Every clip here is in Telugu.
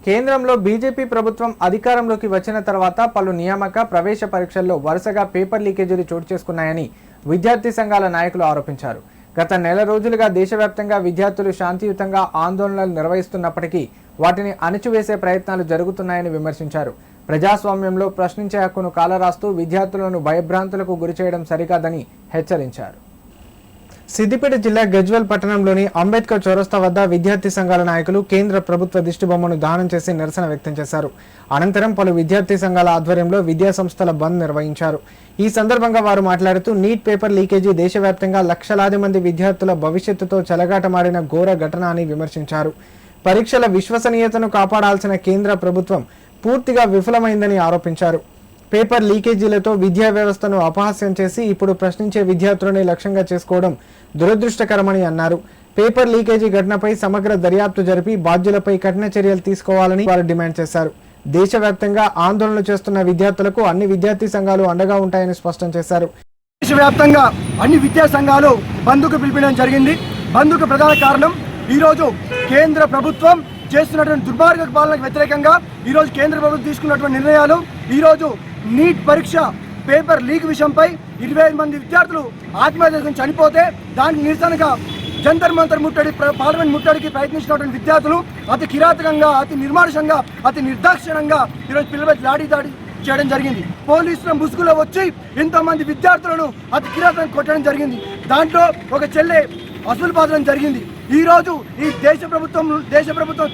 కేంద్రంలో బీజేపీ ప్రభుత్వం అధికారంలోకి వచ్చిన తర్వాత పలు నియామక ప్రవేశ పరీక్షల్లో వరుసగా పేపర్ లీకేజీలు చోటు చేసుకున్నాయని విద్యార్థి సంఘాల నాయకులు ఆరోపించారు. గత నెల రోజులుగా దేశవ్యాప్తంగా విద్యార్థులు శాంతియుతంగా ఆందోళనలు నిర్వహిస్తున్నప్పటికీ వాటిని అణచివేసే ప్రయత్నాలు జరుగుతున్నాయని విమర్శించారు. ప్రజాస్వామ్యంలో ప్రశ్నించే హక్కును కాలరాస్తూ విద్యార్థులను భయభ్రాంతులకు గురిచేయడం సరికాదని హెచ్చరించారు. సిద్దిపేట జిల్లా గజ్వేల్ పట్టణంలోని అంబేద్కర్ చౌరస్తా వద్ద విద్యార్థి సంఘాల నాయకులు కేంద్ర ప్రభుత్వ దిష్టిబొమ్మను దహనం చేసి నిరసన వ్యక్తం చేశారు. అనంతరం పలు విద్యార్థి సంఘాల ఆధ్వర్యంలో విద్యా సంస్థల బంద్ నిర్వహించారు. ఈ సందర్భంగా వారు మాట్లాడుతూ నీట్ పేపర్ లీకేజీ దేశవ్యాప్తంగా లక్షలాది మంది విద్యార్థుల భవిష్యత్తుతో చెలగాటమాడిన ఘోర ఘటన అని విమర్శించారు. పరీక్షల విశ్వసనీయతను కాపాడాల్సిన కేంద్ర ప్రభుత్వం పూర్తిగా విఫలమైందని ఆరోపించారు. పేపర్ లీకేజీలతో విద్యా వ్యవస్థను అపహాస్యం చేసి ఇప్పుడు ప్రశ్నించే విద్యార్థులని లక్ష్యంగా చేసుకోవడం దురదృష్టకరమని అన్నారు. పేపర్ లీకేజీ ఘటనపై సమగ్ర దర్యాప్తు జరిపి బాధ్యులపై కఠిన చర్యలు తీసుకోవాలని వారు డిమాండ్ చేశారు. దేశవ్యాప్తంగా ఆందోళనలు చేస్తున్న విద్యార్థులకు అన్ని విద్యార్థి సంఘాలు అండగా ఉంటాయని స్పష్టం చేశారు. దేశవ్యాప్తంగా అన్ని విద్యా సంఘాలు బంద్కు పిలిపించడం జరిగింది. బంద్కు ప్రధాన కారణం ఈరోజు కేంద్ర ప్రభుత్వం చేస్తున్నటువంటి దుర్మార్గ పాలనకు వ్యతిరేకంగా ఈరోజు కేంద్ర ప్రభుత్వం తీసుకున్నటువంటి నిర్ణయాలు, ఈరోజు నీట్ పరీక్ష పేపర్ లీక్ విషయంపై 25 మంది విద్యార్థులు ఆత్మహత్య చేసుకుని చనిపోతే దానికి నిరసనగా జంతర్ మంతర్ ముట్టడి పార్లమెంట్ ముట్టడికి ప్రయత్నించినటువంటి విద్యార్థులు అతి కిరాతకంగా, అతి నిర్మానుషంగా, అతి నిర్దాక్షిణ్యంగా ఈరోజు పిల్లలపై దాడి చేయడం జరిగింది. పోలీసుల ముసుగులో వచ్చి ఎంతోమంది విద్యార్థులను అతి కిరాతకంగా కొట్టడం జరిగింది. దాంట్లో ఒక చెల్లె అసలు పాత్రం జరిగింది. ఈరోజు ఈ దేశ ప్రభుత్వం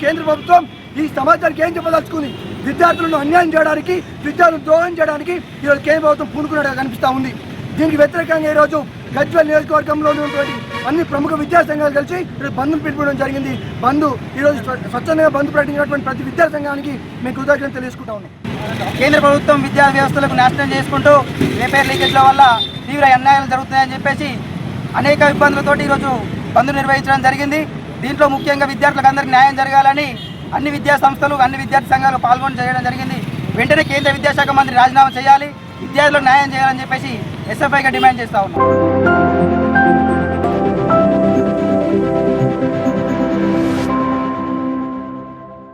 కేంద్ర ప్రభుత్వం ఈ సమాజానికి ఏం చెప్పదలుచుకుంది? విద్యార్థులను అన్యాయం చేయడానికి, విద్యార్థులను ద్రోహం చేయడానికి ఈరోజు కేంద్ర ప్రభుత్వం పూనుకున్నట్టుగా కనిపిస్తూ ఉంది. దీనికి వ్యతిరేకంగా ఈరోజు గజ్వేల్ నియోజకవర్గంలో ఉన్నటువంటి అన్ని ప్రముఖ విద్యా సంఘాలు కలిసి ఈరోజు బంద్ను పిలుపుకోవడం జరిగింది. ఈరోజు స్వచ్ఛందంగా బంద్ ప్రకటించినటువంటి ప్రతి విద్యా సంఘానికి మేము కృతజ్ఞతలు తెలుసుకుంటా ఉన్నాం. కేంద్ర ప్రభుత్వం విద్యా వ్యవస్థలకు నాశనం చేసుకుంటూ పేపర్ లీకేజ్ల వల్ల తీవ్ర అన్యాయాలు జరుగుతున్నాయని చెప్పేసి అనేక ఇబ్బందులతోటి ఈరోజు బంద్ నిర్వహించడం జరిగింది. దీంట్లో ముఖ్యంగా విద్యార్థులకు అందరికీ న్యాయం జరగాలని అన్ని విద్యా సంస్థలు, అన్ని విద్యార్థి సంఘాలు పాల్గొని చేయడం జరిగింది. వెంటనే కేంద్ర విద్యాశాఖ మంత్రి రాజీనామా చేయాలి, విద్యార్థులకు న్యాయం చేయాలని చెప్పేసి ఎస్ఎఫ్ఐగా డిమాండ్ చేస్తా ఉన్నాం.